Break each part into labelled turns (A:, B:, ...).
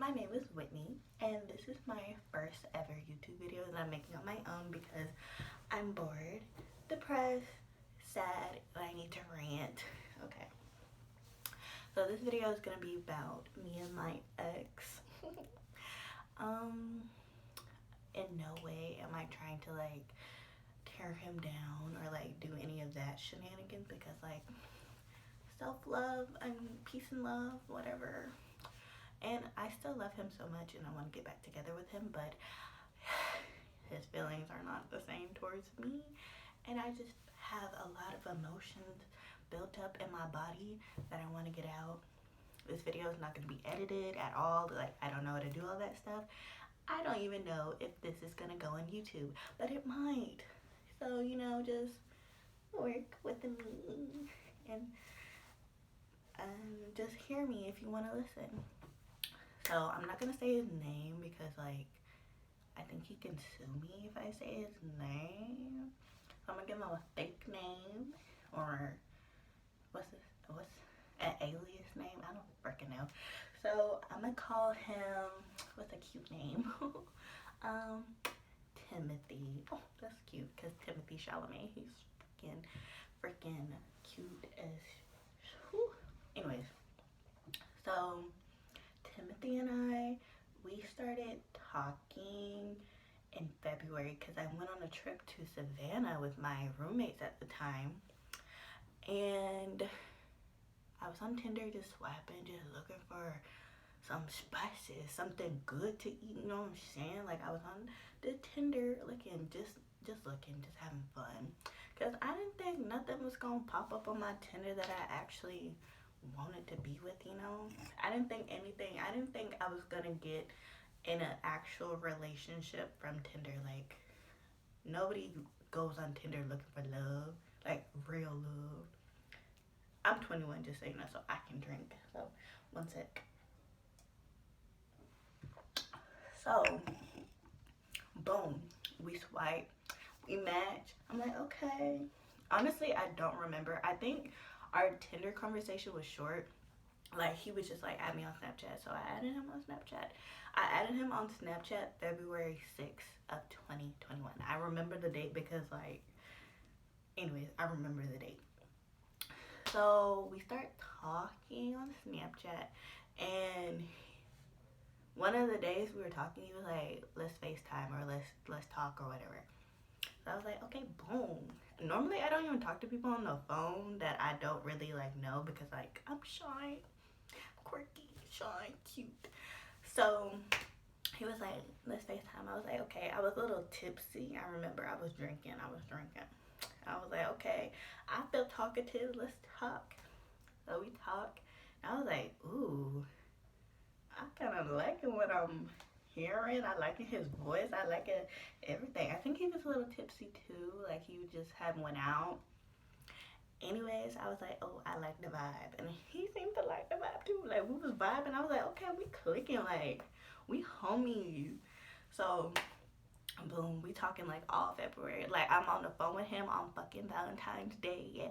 A: My name is Whitney, and this is my first ever YouTube video that I'm making on my own because I'm bored, depressed, sad, and I need to rant. Okay, so this video is gonna be about me and my ex. um, in no way am I trying to tear him down or do any of that shenanigans because self-love and peace and love, whatever. And I still love him so much and I want to get back together with him, but his feelings are not the same towards me. And I just have a lot of emotions built up in my body that I want to get out. This video is not going to be edited at all. I don't know how to do all that stuff. I don't even know if this is going to go on YouTube, but it might. So, just work with me and just hear me if you want to listen. So I'm not gonna say his name because I think he can sue me if I say his name. So I'm gonna give him a fake name or what's an alias name? I don't freaking know. So I'm gonna call him what's a cute name? Timothy. Oh, that's cute because Timothée Chalamet. He's freaking cute as. Whew. Anyways, so Timothy and we started talking in February because I went on a trip to Savannah with my roommates at the time. And I was on Tinder just swiping, just looking for some spices, something good to eat, you know what I'm saying? I was on the Tinder looking, just looking, just having fun. Because I didn't think nothing was going to pop up on my Tinder that I actually wanted to be with, I didn't think anything. I didn't think I was gonna get in an actual relationship from Tinder. Nobody goes on Tinder looking for love, real love. I'm 21, just so you know, so I can drink. So, one sec. So, boom, we swipe, we match. I'm like, okay. Honestly, I don't remember. I think our Tinder conversation was short. He was just add me on Snapchat. So I added him on Snapchat. I added him on Snapchat February 6th of 2021. I remember the date because anyways, I remember the date. So we start talking on Snapchat, and one of the days we were talking, he was like, let's FaceTime or let's talk or whatever. So I was like, okay, boom. Normally I don't even talk to people on the phone that I don't really know because I'm shy, quirky, shy, cute. So he was like, let's FaceTime. I was like, okay. I was a little tipsy. I remember I was drinking. I was like, okay, I feel talkative. Let's talk. So we talk. And I was like, ooh, I kind of liking what I'm hearing. I liking his voice. I liking everything. I think he was a little tipsy too. He just hadn't went out. Anyways, I was like, oh, I like the vibe. And he seemed to like the vibe too. We was vibing. I was like, okay, we clicking. We homies. So, boom, we talking all February. I'm on the phone with him on fucking Valentine's Day. Yeah.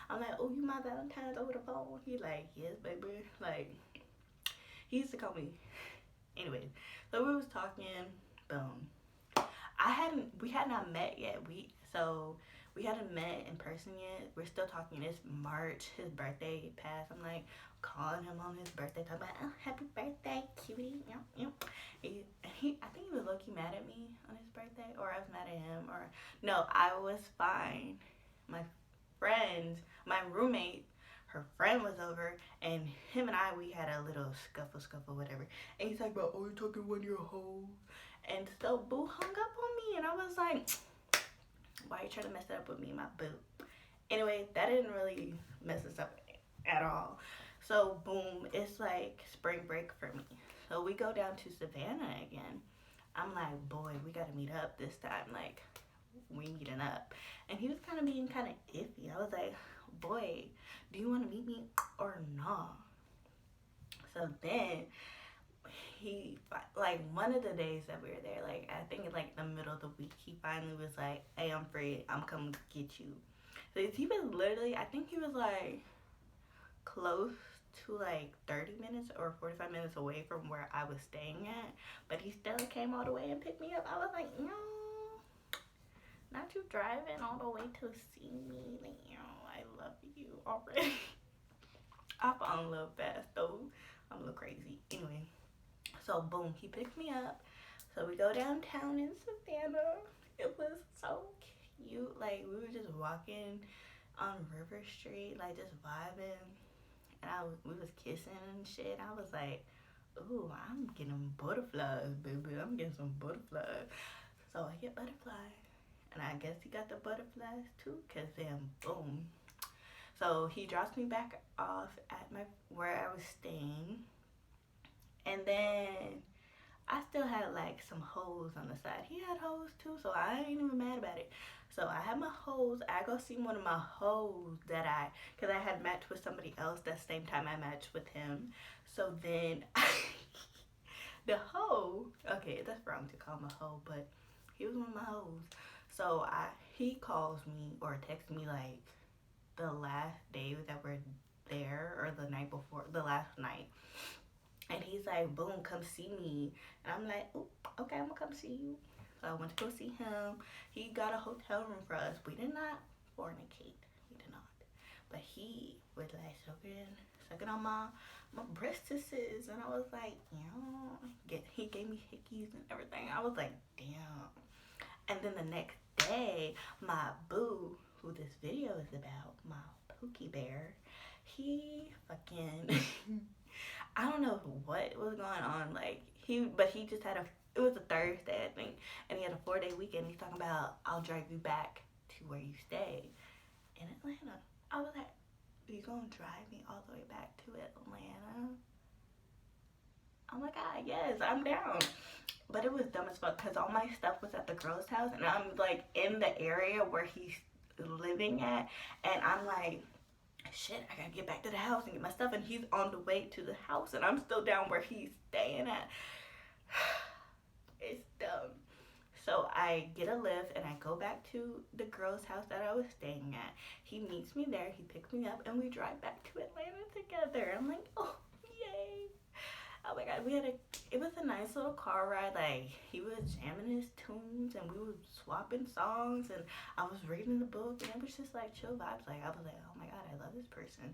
A: I'm like, oh, you my Valentine's over the phone? He yes, baby. He used to call me. Anyways, so we was talking. Boom. We had not met yet. We hadn't met in person yet. We're still talking. It's March. His birthday passed. I'm calling him on his birthday, talking about, oh, happy birthday, cutie. Yep. I think he was low-key mad at me on his birthday, or I was mad at him, or no, I was fine. My roommate, her friend was over, and him and we had a little scuffle, whatever. And he's like, bro, oh, you talking when you're home? And so Boo hung up on me, and I was like, why are you trying to mess it up with me, my boo? Anyway, that didn't really mess us up at all. So boom, it's spring break for me. So we go down to Savannah again. I'm like, boy, we gotta meet up this time. We meeting up. And he was being kind of iffy. I was like, boy, do you want to meet me or not? So then he one of the days that we were there, I think in the middle of the week, he finally was like, hey, I'm free, I'm coming to get you. So he was literally, I think he was close to like 30 minutes or 45 minutes away from where I was staying at, but he still came all the way and picked me up. I was like, no, not you driving all the way to see me. Like, I love you already. I fall in love fast though. I'm a little crazy. Anyway, so boom, he picked me up. So we go downtown in Savannah. It was so cute. Like, we were just walking on River Street, like just vibing. And we was kissing and shit. I was like, ooh, I'm getting butterflies, baby. I'm getting some butterflies. So I get butterflies. And I guess he got the butterflies too, cause then boom. So he drops me back off at where I was staying. And then I still had like some hoes on the side. He had hoes too, so I ain't even mad about it. So I had my hoes. I go see one of my hoes because I had matched with somebody else that same time I matched with him. So then the hoe, okay, that's wrong to call him a hoe, but he was one of my hoes. So he calls me or texts me like the last day that we're there or the night before, the last night. And he's like, boom, come see me. And I'm like, oh, okay, I'm gonna come see you. So I went to go see him. He got a hotel room for us. We did not fornicate. We did not. But he was like sucking on my breastises. And I was like, he gave me hickeys and everything. I was like, damn. And then the next day, my boo, who this video is about, my Pookie Bear, he fucking... I don't know what was going on. Like, but he just it was a Thursday, I think, and he had a 4-day weekend. He's talking about, I'll drive you back to where you stay in Atlanta. I was like, are you gonna drive me all the way back to Atlanta? I'm like, yes, I'm down. But it was dumb as fuck because all my stuff was at the girl's house, and I'm like in the area where he's living at, and I'm like, shit, I gotta get back to the house and get my stuff, and he's on the way to the house and I'm still down where he's staying at. It's dumb. So I get a lift and I go back to the girl's house that I was staying at. He meets me there, he picks me up, and we drive back to Atlanta together. I'm like, oh, yay. Oh my god, it was a nice little car ride. Like, he was jamming his tunes and we were swapping songs and I was reading the book and it was just like chill vibes. Like, I was like, oh my god, I love this person.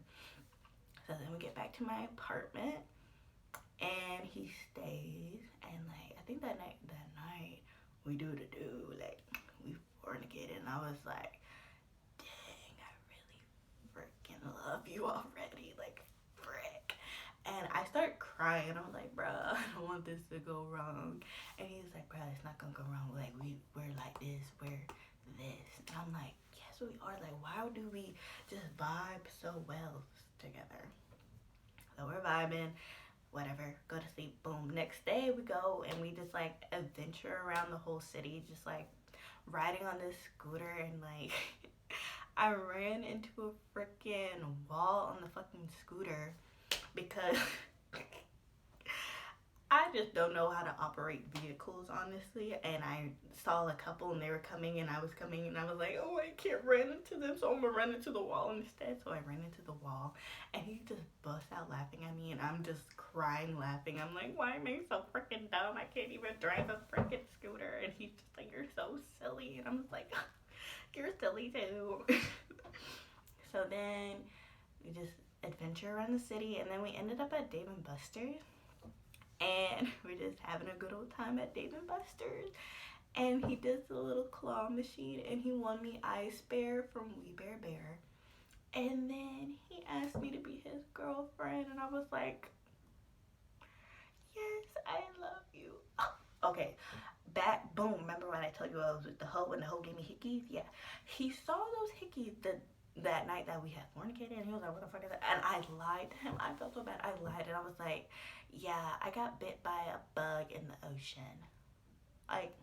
A: So then we get back to my apartment and he stays, and like, I think that night we do like we fornicated, and I was like, dang, I really freaking love you already, like, frick. And I start crying. I was like, bruh, I don't want this to go wrong. And he's like, bruh, it's not gonna go wrong. Like, we're like this, we're this. And I'm like, yes, we are. Like, why do we just vibe so well together? So we're vibing, whatever, go to sleep, boom. Next day we go and we just like adventure around the whole city, just like riding on this scooter, and like I ran into a freaking wall on the fucking scooter because I just don't know how to operate vehicles, honestly. And I saw a couple and they were coming and I was coming and I was like, oh, I can't run into them, so I'm gonna run into the wall instead. So I ran into the wall and he just busts out laughing at me and I'm just crying laughing. I'm like, why am I so freaking dumb? I can't even drive a freaking scooter. And he's just like, you're so silly. And I'm just like, you're silly too. So then we just adventure around the city, and then we ended up at Dave & Buster's, and we're just having a good old time at Dave & Buster's. And he does the little claw machine and he won me Ice Bear from We Bear Bear. And then he asked me to be his girlfriend, and I was like, yes, I love you. Oh, okay, back, boom, remember when I told you I was with the hoe and the hoe gave me hickeys? Yeah, he saw those hickeys that night that we had fornicated, and he was like, what the fuck is that? And I lied to him. I felt so bad. I lied, and I was like, yeah, I got bit by a bug in the ocean. Like,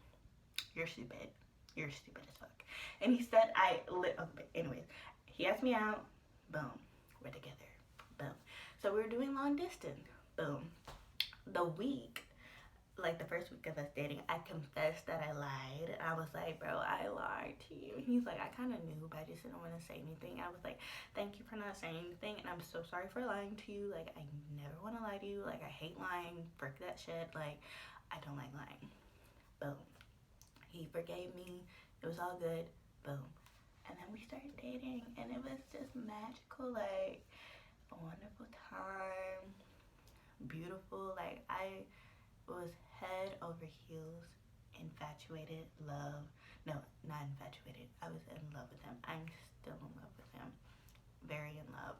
A: you're stupid. You're stupid as fuck. And he said okay, anyways, he asked me out. Boom, we're together. Boom. So we were doing long distance. Boom. The week, like the first week of us dating, I confessed that I lied. I was like, bro, I lied to you. And he's like, I kind of knew, but I just didn't want to say anything. I was like, thank you for not saying anything, and I'm so sorry for lying to you. Like, I never want to lie to you. Like, I hate lying. Frick that shit. Like, I don't like lying. Boom. He forgave me. It was all good. Boom. And then we started dating, and it was just magical. Like, a wonderful time. Beautiful. Like, I was head over heels infatuated, love. No, not infatuated. I was in love with him. I'm still in love with him. Very in love.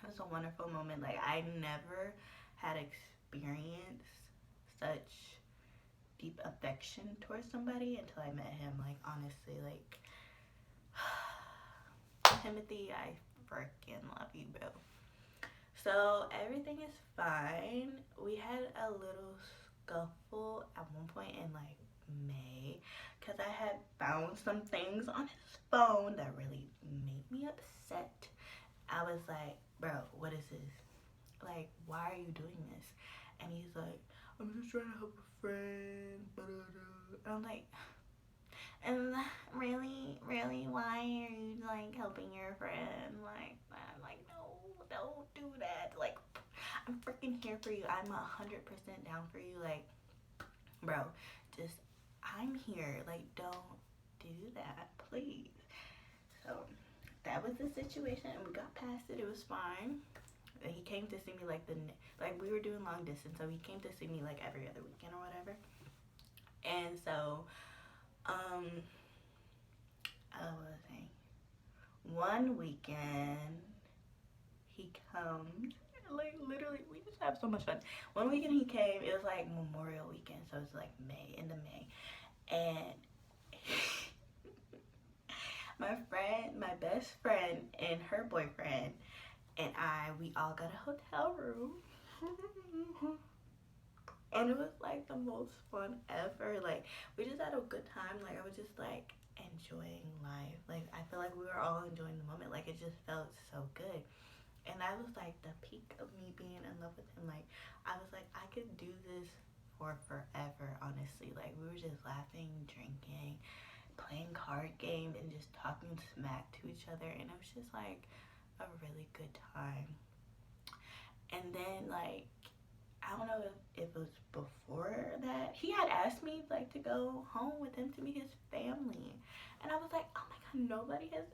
A: It was a wonderful moment. Like, I never had experienced such deep affection towards somebody until I met him. Like, honestly, like, Timothy, I freaking love you, bro. So everything is fine. We had a little scuffle at one point in like May because I had found some things on his phone that really made me upset. I was like, bro, what is this? Like, why are you doing this? And he's like, I'm just trying to help a friend. And I'm like, and really, why are you like helping your friend like that? Like, no, don't do that. Like, I'm freaking here for you. I'm 100% down for you. Like, bro, just I'm here. Like, don't do that, please. So that was the situation, and we got past it. It was fine. And he came to see me like we were doing long distance, so he came to see me like every other weekend or whatever. And so, I was saying, one weekend he comes, like literally, we just have so much fun. One weekend he came, it was like Memorial Weekend, so it's like May, end of May, and my best friend, and her boyfriend, and we all got a hotel room. And it was like the most fun ever. Like, we just had a good time. Like, I was just like enjoying life. Like, I feel like we were all enjoying the moment. Like, it just felt so good. And that was like the peak of me being in love with him. Like, I was like, I could do this for forever, honestly. Like, we were just laughing, drinking, playing card games, and just talking smack to each other. And it was just like a really good time. And then, like, I don't know if it was before that, he had asked me like to go home with him to meet his family, and I was like, oh my god, nobody has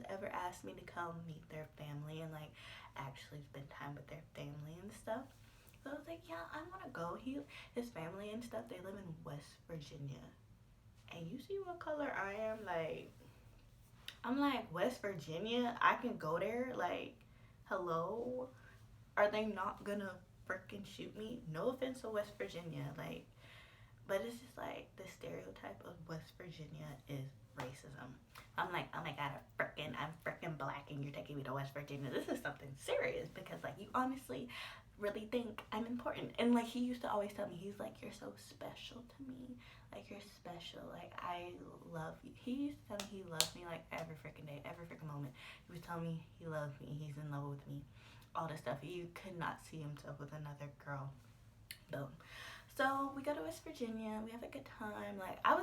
A: ever asked me to come meet their family and like actually spend time with their family and stuff. So I was like, yeah, I want to go. His family and stuff, they live in West Virginia, and you see what color I am. Like, I'm like, West Virginia, I can go there. Like, hello. Are they not gonna freaking shoot me? No offense to West Virginia, like, but it's just like the stereotype of West Virginia is racism. I'm like, oh my god, I'm freaking black, and you're taking me to West Virginia. This is something serious because like you honestly really think I'm important. And like he used to always tell me, he's like, you're so special to me. Like, you're special. Like, I love you. He used to tell me he loved me like every freaking day, every freaking moment. He would tell me he loved me, he's in love with me, all this stuff. You could not see himself with another girl. Boom. So we go to West Virginia. We have a good time. Like, I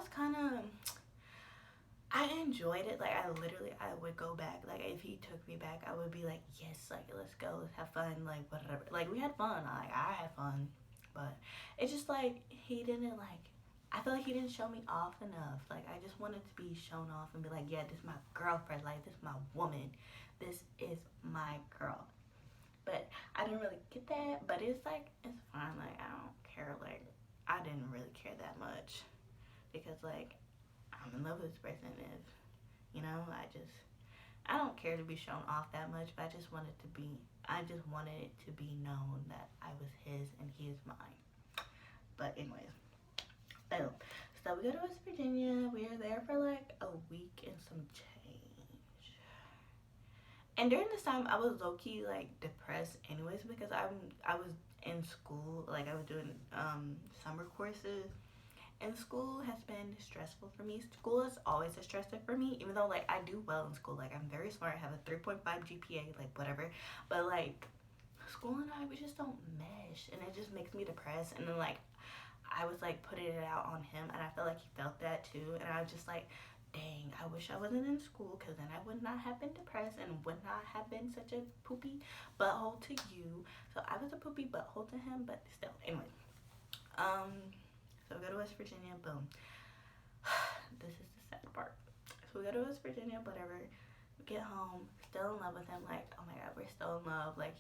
A: enjoyed it. Like, I would go back. Like, if he took me back, I would be like, yes, like, let's go, let's have fun, like, whatever. Like, we had fun. Like, I had fun. But it's just like, he didn't, like, I feel like he didn't show me off enough. Like, I just wanted to be shown off and be like, yeah, this is my girlfriend. Like, this is my woman. This is my girl. But I didn't really get that. But it's like, it's fine. Like, I don't care. Like, I didn't really care that much. Because, like, I'm in love with this person. If, you know, I don't care to be shown off that much. But I just wanted it to be known that I was his and he is mine. But anyways. Boom. So we go to West Virginia. We are there for like a week and some change. And during this time, I was low key like depressed, anyways, because I was in school. Like, I was doing summer courses, and school has been stressful for me. School is always a stressor for me, even though like I do well in school. Like, I'm very smart. I have a 3.5 GPA. Like, whatever. But like, school and I, we just don't mesh, and it just makes me depressed. And then like I was like putting it out on him, and I felt like he felt that too. And I was just like, dang, I wish I wasn't in school, because then I would not have been depressed and would not have been such a poopy butthole to you. So I was a poopy butthole to him, but still. Anyway, so we go to West Virginia, boom. This is the sad part. So we go to West Virginia, whatever. We get home, still in love with him. Like, oh my god, we're still in love. Like,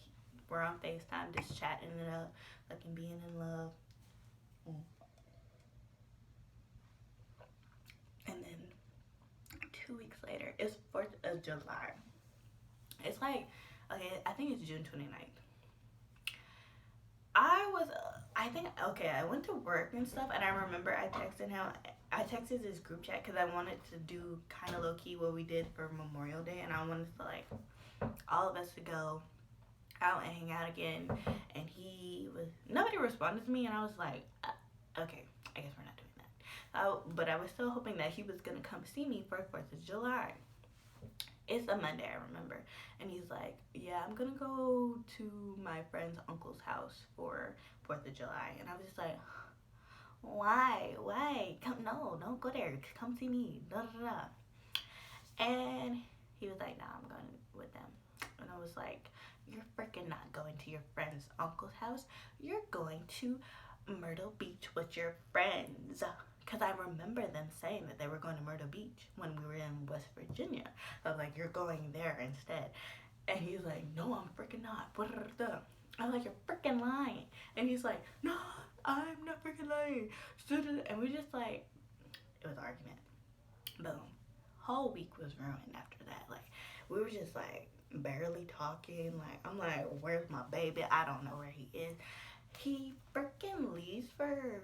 A: we're on FaceTime, just chatting it up, like, and being in love. And then 2 weeks later, it's 4th of July. It's like, okay, I think it's June 29th. I went to work and stuff, and I remember I texted this group chat because I wanted to do kind of low-key what we did for Memorial Day, and I wanted to, like, all of us to go out and hang out again, and nobody responded to me, and I was like, okay, I guess we're not doing that. But I was still hoping that he was gonna come see me for 4th of July. It's a Monday, I remember. And he's like, yeah, I'm gonna go to my friend's uncle's house for 4th of July. And I was just like, why? No, don't go there. Come see me. Da da da. And he was like, nah, I'm going with them. And I was like, you're freaking not going to your friend's uncle's house. You're going to Myrtle Beach with your friends. Because I remember them saying that they were going to Myrtle Beach when we were in West Virginia. I was like, you're going there instead. And he's like, no, I'm freaking not. I'm like, you're freaking lying. And he's like, no, I'm not freaking lying. And we just like, it was an argument. Boom. Whole week was ruined after that. Like, we were just like barely talking. Like, I'm like, where's my baby? I don't know where he is. He freaking leaves for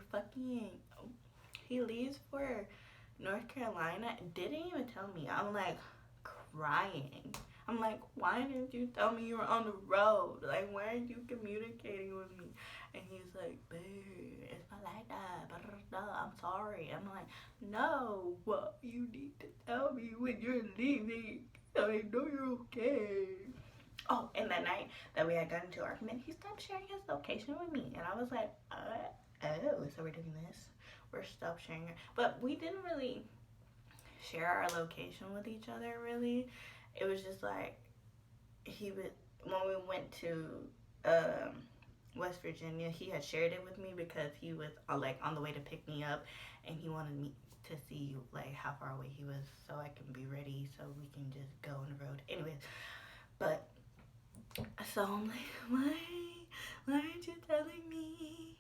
A: North Carolina. Didn't even tell me. I'm like crying. I'm like, why didn't you tell me you were on the road? Like, why aren't you communicating with me? And he's like, babe, it's not like that. I'm sorry. I'm like, no, well, you need to tell me when you're leaving. So I know you're okay. Oh, and that night that we had gotten into an argument, he stopped sharing his location with me. And I was like, oh, so we're doing this? We're stopped sharing it. But we didn't really share our location with each other, really. It was just like, when we went to West Virginia, he had shared it with me because he was like on the way to pick me up, and he wanted me to see like how far away he was so I can be ready so we can just go on the road. Anyways, but so I'm like, why aren't you telling me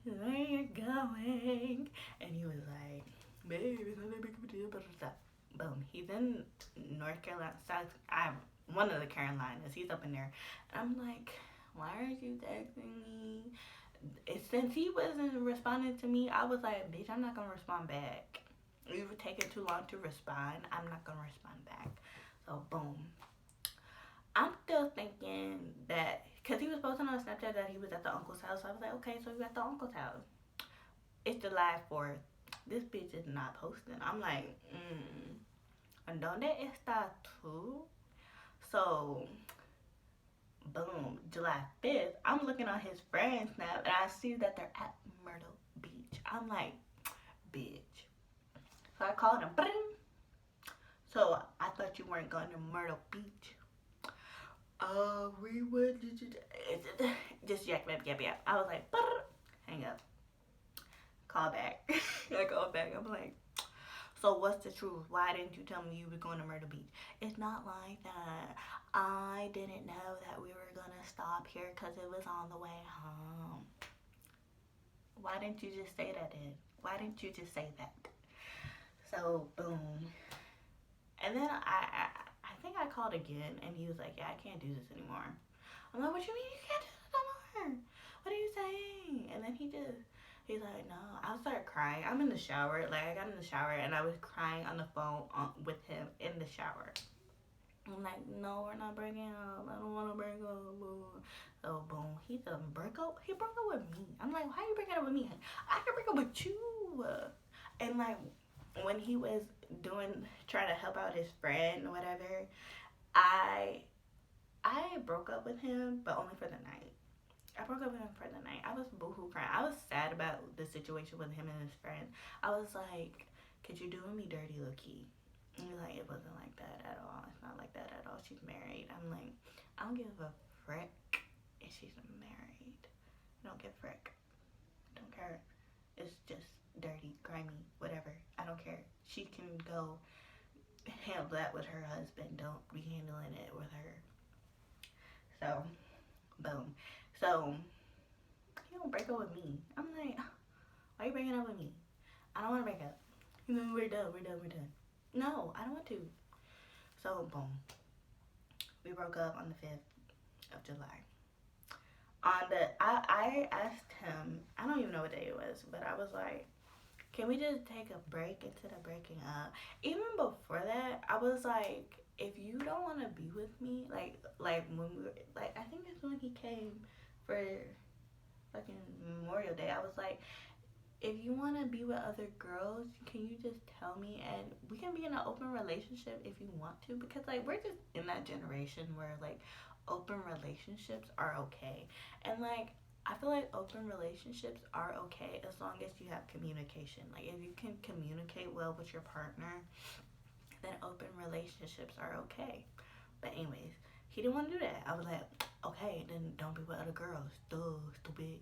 A: where you're going? And he was like, babe, it's not that big of a deal, but boom, he's in North Carolina, one of the Carolinas. He's up in there. And I'm like, why aren't you texting me? Since he wasn't responding to me, I was like, bitch, I'm not gonna respond back. You were taking too long to respond. I'm not gonna respond back. So boom. I'm still thinking that, because he was posting on Snapchat that he was at the uncle's house. So I was like, okay, so he's at the uncle's house. It's July 4th. This bitch is not posting. I'm like, ¿Dónde está tú? So, boom, July 5th, I'm looking on his friend snap, and I see that they're at Myrtle Beach. I'm like, bitch. So I called him. So I thought you weren't going to Myrtle Beach. We would just yap. I was like, hang up. Call back. I called back. I'm like, so what's the truth? Why didn't you tell me you were going to Myrtle Beach? It's not like that. I didn't know that we were gonna stop here because it was on the way home. Why didn't you just say that then? Why didn't you just say that? So boom. And then I think I called again, and he was like, yeah, I can't do this anymore. I'm like, what you mean you can't do this anymore? What are you saying? And then he's like, no. I started crying. I'm in the shower. Like, I got in the shower, and I was crying on the phone with him in the shower. I'm like, no, we're not breaking up. I don't want to break up. So boom, he doesn't break up. He broke up with me. I'm like, why are you breaking up with me? I can break up with you. And like, when he was trying to help out his friend or whatever, I I broke up with him, but only for the night. I broke up with him for the night. I was boohoo crying. I was sad about the situation with him and his friend. I was like, could you doing me dirty, Loki? And he's like, it wasn't like that at all. It's not like that at all. She's married. I'm like, I don't give a frick if she's married. I don't give a frick. I don't care. It's just dirty, grimy, whatever. I don't care. She can go handle that with her husband. Don't be handling it with her. So, boom. So, he don't break up with me. I'm like, why are you breaking up with me? I don't want to break up. He's like, we're done. No, I don't want to. So, boom. We broke up on the 5th of July. I asked him, I don't even know what day it was, but I was like, can we just take a break instead of breaking up? Even before that, I was like, if you don't want to be with me, like when we were, like, I think that's when he came for fucking Memorial Day. I was like, if you want to be with other girls, can you just tell me, and we can be in an open relationship if you want to, because like we're just in that generation where like open relationships are okay, and like I feel like open relationships are okay as long as you have communication. Like if you can communicate well with your partner, then open relationships are okay. But anyways, he didn't want to do that. I was like, okay, then don't be with other girls. Duh, stupid.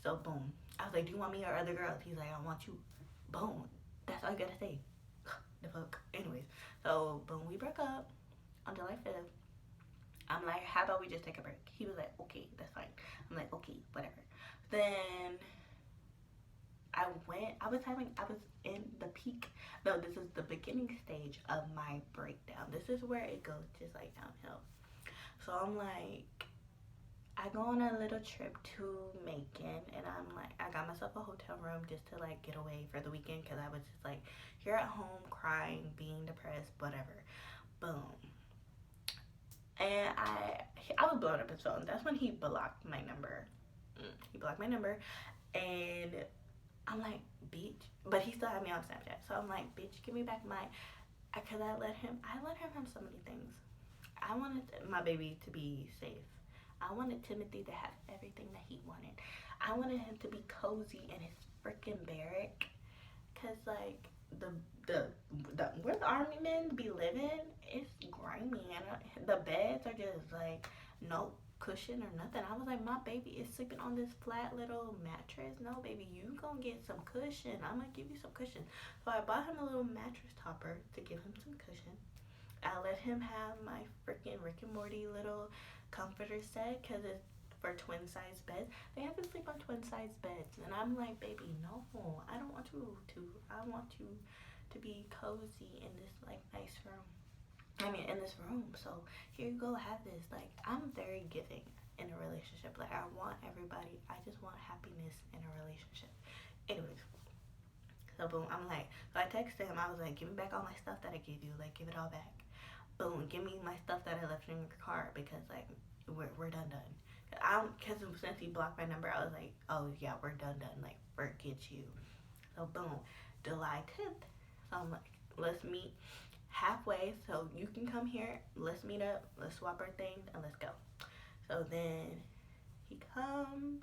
A: So boom. I was like, do you want me or other girls? He's like, I want you. Boom. That's all you gotta say. The fuck. Anyways, so boom, we broke up on July 5th. I'm like, how about we just take a break? He was like, okay, that's fine. I'm like, okay, whatever. Then I was in the peak. No, this is the beginning stage of my breakdown. This is where it goes just like downhill. So I'm like, I go on a little trip to Macon, and I'm like, I got myself a hotel room just to like get away for the weekend because I was just like here at home crying, being depressed, whatever. Boom. And I was blowing up his phone. That's when he blocked my number. He blocked my number, and I'm like, bitch. But he still had me on Snapchat, so I'm like, bitch, give me back my. Cause I let him have so many things. I wanted my baby to be safe. I wanted Timothy to have everything that he wanted. I wanted him to be cozy in his freaking barrack, cause like the where the army men be living, it's grimy, and the beds are just like no cushion or nothing. I was like, my baby is sleeping on this flat little mattress. No, baby, you gonna get some cushion. I'm gonna give you some cushion. So I bought him a little mattress topper to give him some cushion. I let him have my freaking Rick and Morty little comforter set because it's for twin size beds. They have to sleep on twin size beds, and I'm like, baby, no, I don't want you to. I want you to be cozy in this like nice room. In this room. So here you go, have this. Like, I'm very giving in a relationship. Like, I want everybody. I just want happiness in a relationship. Anyways, so boom, so I texted him. I was like, give me back all my stuff that I gave you. Like, give it all back. Boom, give me my stuff that I left in your car because like we're done. Because since he blocked my number, I was like, oh yeah, we're done. Like, forget you. So boom, July 10th. So I'm like, let's meet halfway, so you can come here, let's meet up, let's swap our things, and let's go. So then he comes,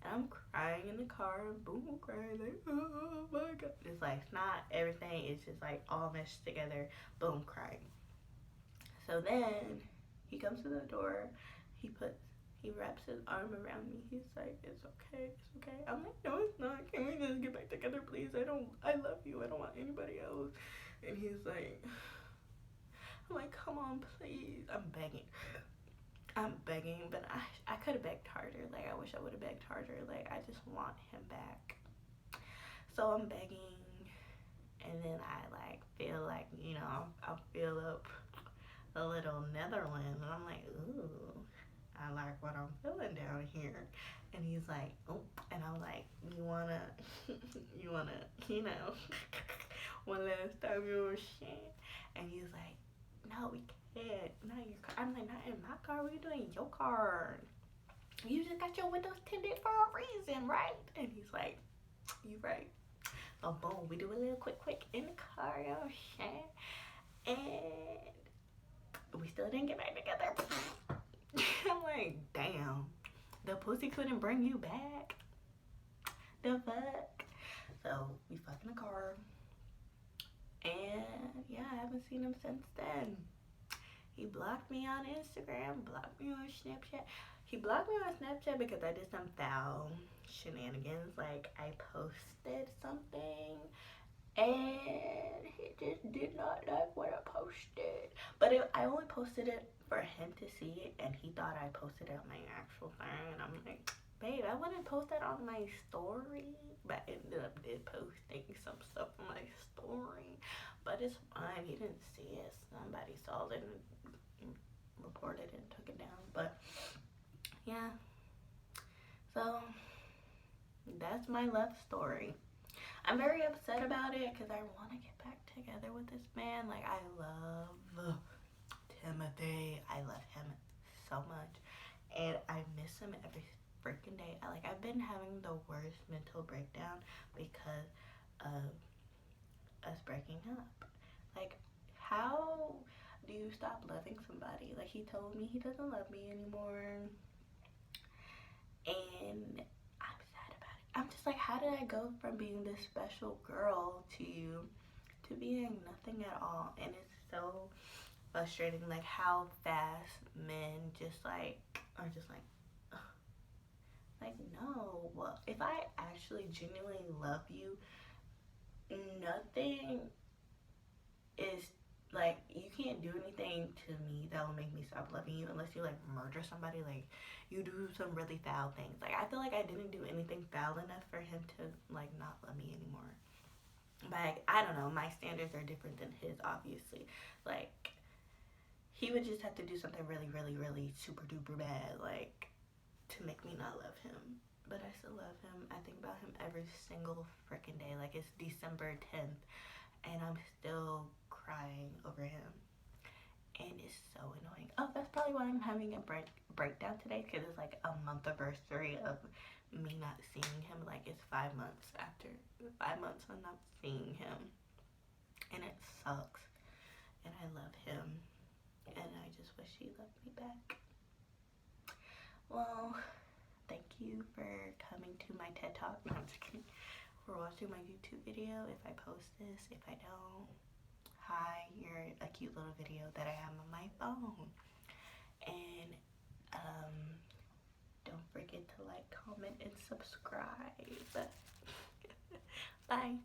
A: and I'm crying in the car, boom, crying, like, oh my god. It's like, it's not everything, it's just like all meshed together, boom, crying. So then he comes to the door, he wraps his arm around me. He's like, it's okay. I'm like, no, it's not. Can we just get back together, please? I love you. I don't want anybody else. And he's like, I'm like, come on, please. I'm begging, but I could have begged harder. Like, I wish I would have begged harder. Like, I just want him back. So I'm begging, and then I like feel like, I'll fill up a little Netherlands, and I'm like, ooh, I like what I'm feeling down here. And he's like, oh, and I'm like, you wanna, one last time you were shit. And he's like, no, we can't. Not your car. I'm like, not in my car. What are you doing in your car? You just got your windows tinted for a reason, right? And he's like, you right. So boom, we do a little quick in the car, shit. And we still didn't get back together. I'm like, damn, the pussy couldn't bring you back. The fuck? So we fucked in the car, and yeah, I haven't seen him since then. He blocked me on Instagram, blocked me on Snapchat. He blocked me on Snapchat because I did some foul shenanigans. Like, I posted something and he just did not like what I posted. But I only posted it for him to see it, and he thought I posted it on my actual thing. And I'm like, babe, I wouldn't post that on my story. But I ended up posting some stuff on my story. But it's fine. He didn't see it. Somebody saw it and reported it and took it down. But yeah. So that's my love story. I'm very upset about it because I want to get back together with this man. Like, I love Timothée. I love him so much. And I miss him every freaking day. I've been having the worst mental breakdown because of us breaking up. Like, how do you stop loving somebody? Like, he told me he doesn't love me anymore. And I'm sad about it. I'm just like, how did I go from being this special girl to being nothing at all? And it's so frustrating, like how fast men just like are just like no. Well, if I actually genuinely love you, nothing is like, you can't do anything to me that will make me stop loving you unless you like murder somebody, like you do some really foul things. Like, I feel like I didn't do anything foul enough for him to like not love me anymore. But I don't know, my standards are different than his, obviously. Like, he would just have to do something really, really, really super duper bad, like, to make me not love him. But I still love him. I think about him every single freaking day. Like, it's December 10th and I'm still crying over him, and it's so annoying. Oh, that's probably why I'm having a breakdown today, because it's like a month anniversary of me not seeing him. Like, it's 5 months after 5 months of not seeing him, and it sucks. And I love him, and I just wish he loved me back. Well, thank you for coming to my TED Talk. No, I'm just kidding. For watching my YouTube video. If I post this, if I don't, hi, you're a cute little video that I have on my phone. And don't forget to like, comment, and subscribe. Bye.